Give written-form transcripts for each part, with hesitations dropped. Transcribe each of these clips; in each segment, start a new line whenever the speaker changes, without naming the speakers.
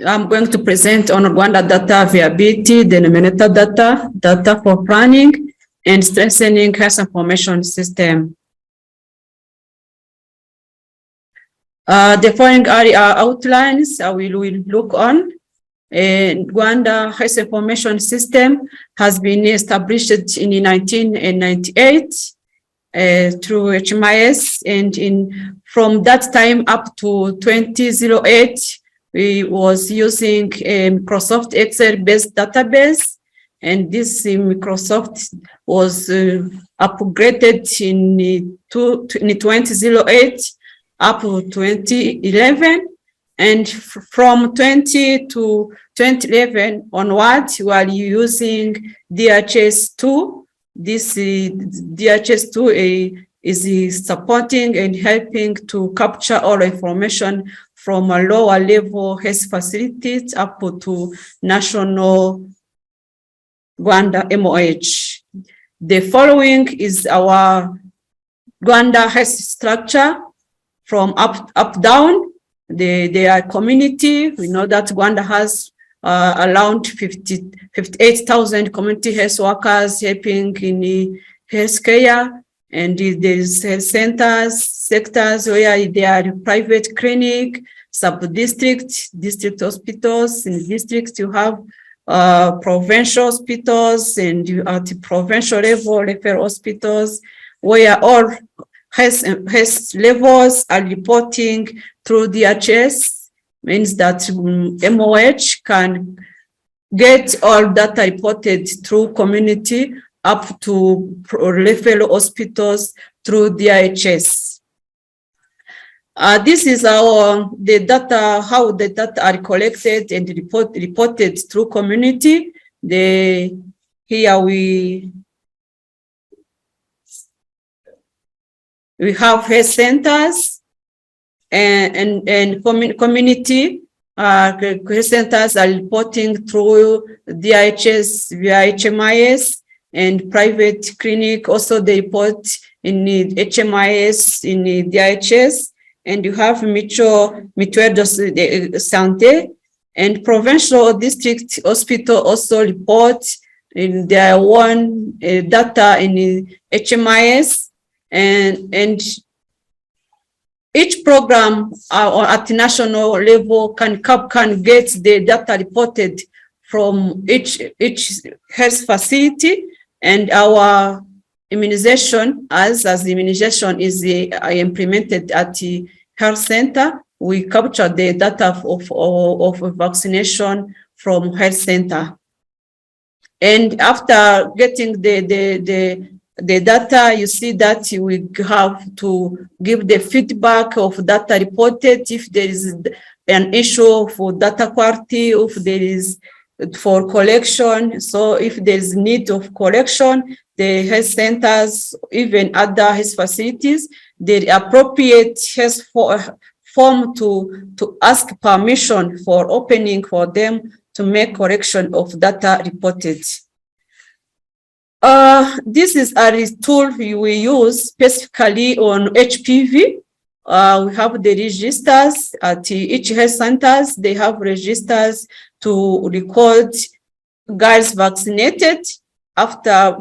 I'm going to present on Rwanda data viability, denominator data, data for planning, and strengthening health information system. The following are outlines we will look on. Rwanda Health Information System has been established in 1998 through HMIS, and from that time up to 2008, we was using a Microsoft Excel-based database, and this Microsoft was upgraded in 2008 up to 2011, and from 20 to 2011 onward, we are using DHIS2. This DHIS2 is supporting and helping to capture all information from a lower level health facilities up to national Rwanda MOH. The following is our Rwanda health structure from up down. They are community. We know that Rwanda has around 58,000 community health workers helping in healthcare, and there's health centers, sectors where there are private clinic, sub-district, district hospitals. In districts, you have provincial hospitals, and you at the provincial level, referral hospitals, where all health levels are reporting through DHS, means that MOH can get all data reported through community up to referral hospitals through DHS. This is the data, how the data are collected and reported through community. Here we have health centers and community health centers are reporting through DHS via HMIS, and private clinic also they report in the HMIS in the DHS, and you have mutuelle de santé, and provincial district hospital also report in their own data in the HMIS, and each program at national level can get the data reported from each health facility, and our immunization, as the immunization is implemented at the health center, we capture the data of vaccination from health center. And after getting the data, you see that we have to give the feedback of data reported if there is an issue for data quality, if there is for collection. So if there is need of collection, the health centers, even other health facilities, the appropriate health form to ask permission for opening for them to make correction of data reported. This is a tool we use specifically on HPV. We have the registers at each health centers. They have registers to record girls vaccinated. After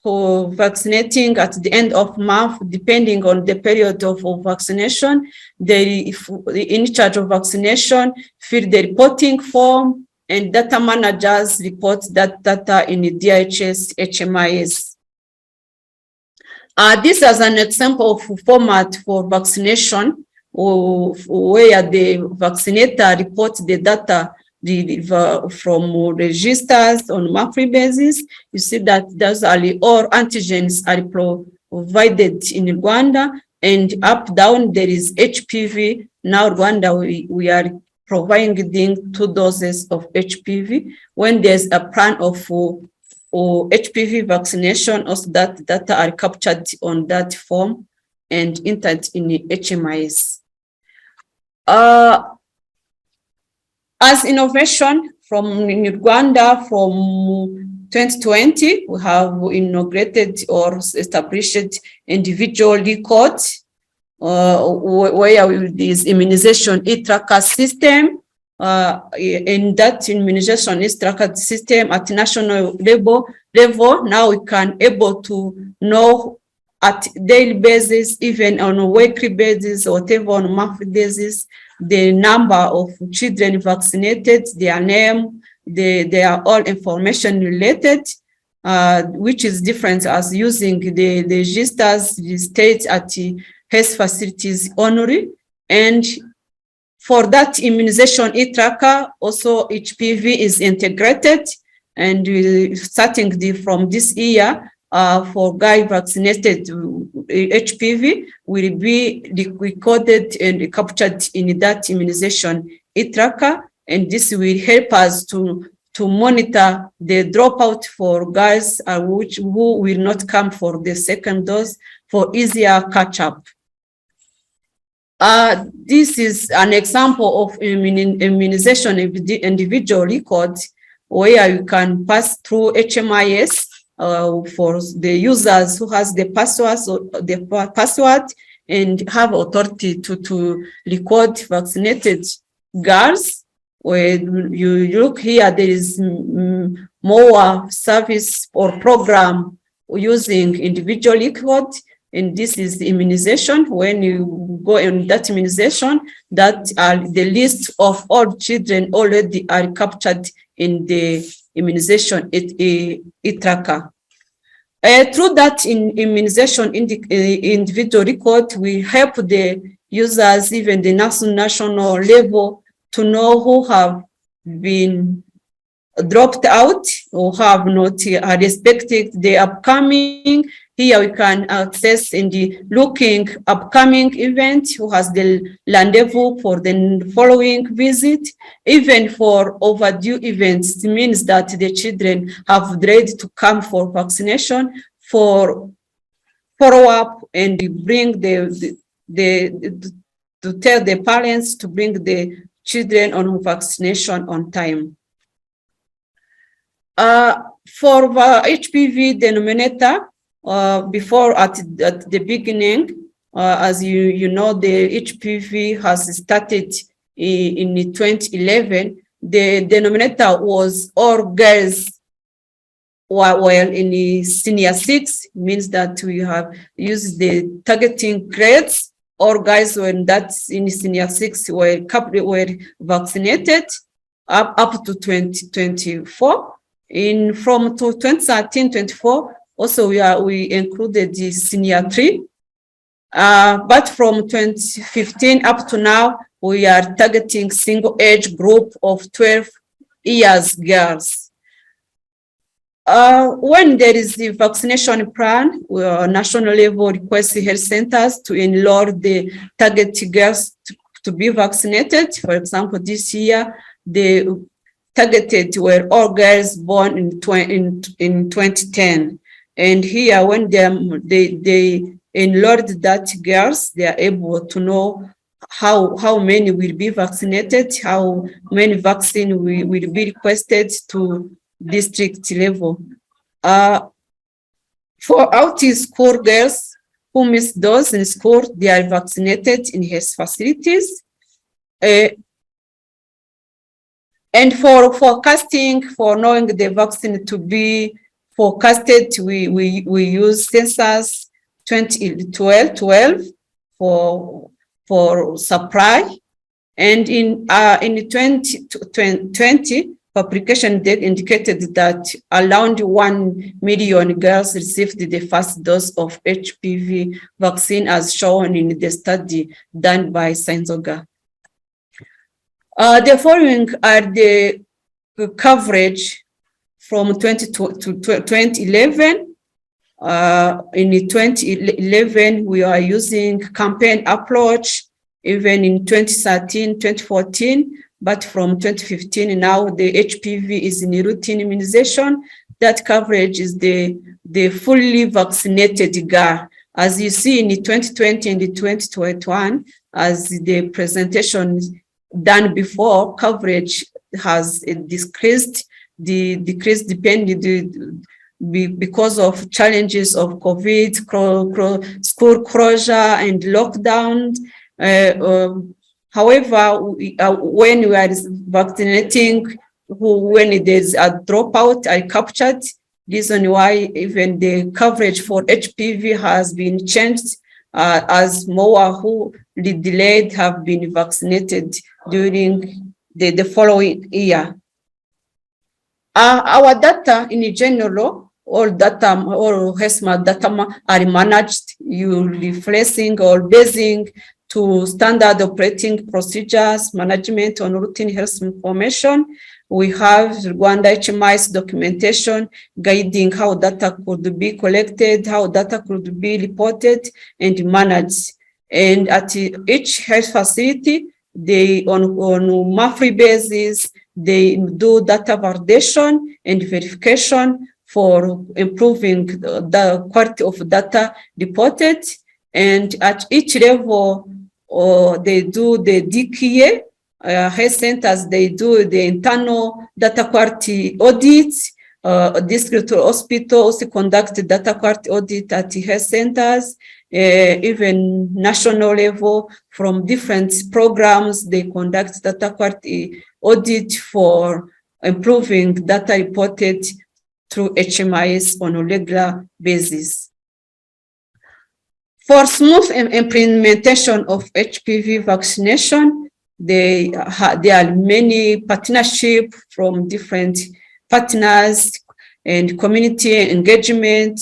vaccinating at the end of month, depending on the period of vaccination, they in charge of vaccination fill the reporting form, and data managers report that data in the DHS HMIS. This is an example of format for vaccination, where the vaccinator reports the data from registers on monthly basis. You see that those are all antigens are provided in Rwanda, and up down there is HPV. Now Rwanda, we are providing 2 doses of HPV. When there's a plan of HPV vaccination, also that data are captured on that form and entered in the HMIS. As innovation from Rwanda, from 2020, we have inaugurated or established individual records where this immunization e-tracker system in that immunization is tracked system at national level. Now we can able to know at daily basis, even on a weekly basis, or whatever on a monthly basis, the number of children vaccinated, their name, they are all information related, which is different as using the registers, the states at the health facilities only. And for that immunization e-tracker, also HPV is integrated, and starting from this year, for guy vaccinated HPV will be recorded and captured in that immunization e-tracker, and this will help us to monitor the dropout for guys who will not come for the second dose for easier catch-up. This is an example of immunization individual records where you can pass through HMIS for the users who has the password and have authority to record vaccinated girls. When you look here, there is more service or program using individual record, and this is the immunization. When you go in that immunization, that are the list of all children already are captured in the immunization e-tracker. Through that immunization individual record, we help the users, even the national level, to know who have been dropped out or have not respected the upcoming. Here we can access in the looking upcoming event who has the rendezvous for the following visit. Even for overdue events, it means that the children have delayed to come for vaccination, for follow-up, and bring to tell the parents to bring the children on vaccination on time. For HPV denominator, before at the beginning, as you know, the HPV has started in 2011. The denominator was all girls, while in the senior 6, means that we have used the targeting grades. All guys when that's in senior 6 were vaccinated up to 2024. From 2013-24, also we included the senior 3. But from 2015 up to now, we are targeting single age group of 12 years girls. When there is the vaccination plan, national level requests health centers to enroll the target girls to be vaccinated. For example, this year, the targeted were all girls born in 2010. And here, when they enrolled that girls, they are able to know how many will be vaccinated, how many vaccine will be requested to district level. For out-of-school girls who miss those in school, they are vaccinated in health facilities. And for forecasting, for knowing the vaccine to be forecasted, we use census 2012 for supply. And in 2020, publication data indicated that around 1 million girls received the first dose of HPV vaccine, as shown in the study done by Sainzoga. The following are the coverage from 2011. In 2011, we are using campaign approach, even in 2013, 2014. But from 2015 now, the HPV is in routine immunization. That coverage is the fully vaccinated girl. As you see in the 2020 and the 2021, as the presentation done before, coverage has decreased. The decrease depended because of challenges of COVID, school closure and lockdown. However, when we are vaccinating, when there's a dropout, I captured reason why even the coverage for HPV has been changed, as more who delayed have been vaccinated during the following year. Our data in general, all data or HESMA data are managed, reflecting or basing to standard operating procedures, management on routine health information. We have Rwanda HMI's documentation guiding how data could be collected, how data could be reported and managed. And at each health facility, they on monthly basis, they do data validation and verification for improving the quality of data reported. And at each level, they do the DKA, health centers, they do the internal data quality audits. District hospital also conduct data quality audit at health centers. Even national level, from different programs, they conduct data quality audit for improving data reported through HMIS on a regular basis. For smooth implementation of HPV vaccination, there are many partnerships from different partners and community engagement,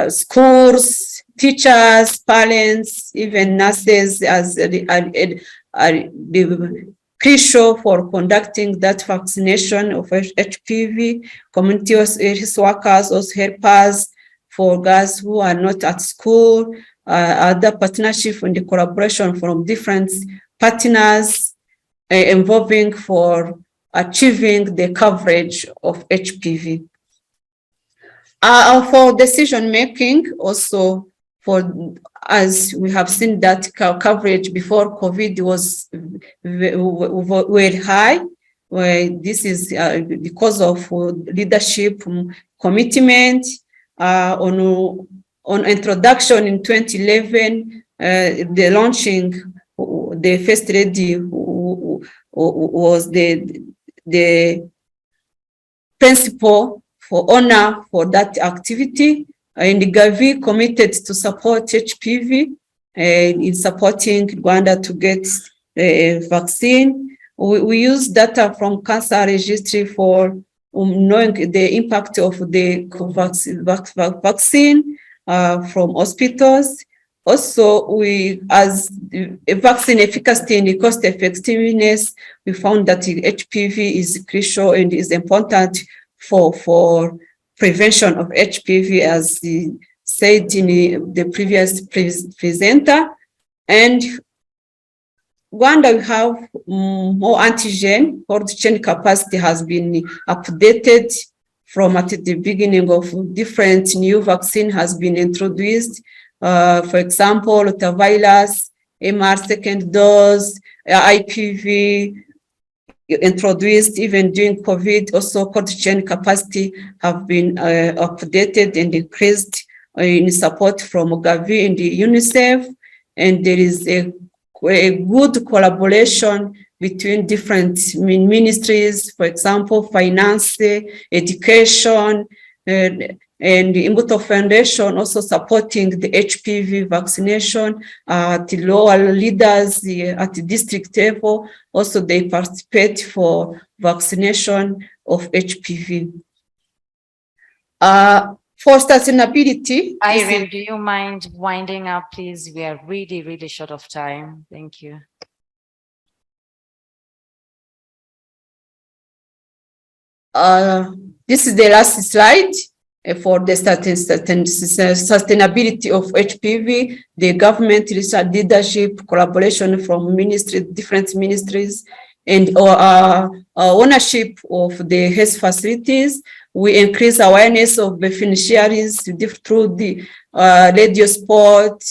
schools, teachers, parents, even nurses as the crucial for conducting that vaccination of HPV. Community health workers, also helpers for girls who are not at school, other partnership and the collaboration from different partners involving for achieving the coverage of HPV. For decision making, also as we have seen that coverage before COVID was very high. This is because of leadership commitment. On introduction in 2011, the launching, the first lady who was the principal for honor for that activity, and Gavi committed to support HPV in supporting Rwanda to get a vaccine. We use data from cancer registry for knowing the impact of the vaccine from hospitals. Also, as vaccine efficacy and cost effectiveness, we found that HPV is crucial and is important for prevention of HPV, as said in the previous presenter. And Rwanda, we have more antigen. Cold chain capacity has been updated from at the beginning of different new vaccine has been introduced. For example, rotavirus, MR second dose, IPV introduced even during COVID. Also, cold chain capacity have been updated and increased in support from Gavi and the UNICEF. And there is a good collaboration between different ministries, for example, finance, education, and the Imbuto Foundation also supporting the HPV vaccination at the lower leaders at the district level. Also, they participate for vaccination of HPV. For sustainability.
Irene, do you mind winding up, please? We are really, really short of time. Thank you.
This is the last slide. For the sustainability of HPV, the government leadership collaboration from different ministries, and ownership of the health facilities. We increase awareness of beneficiaries through the radio sport,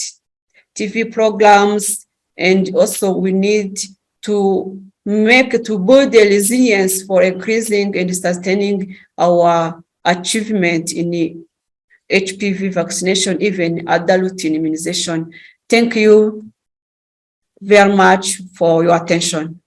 TV programs, and also we need to build the resilience for increasing and sustaining our achievement in the HPV vaccination, even adult immunization. Thank you. very much for your attention.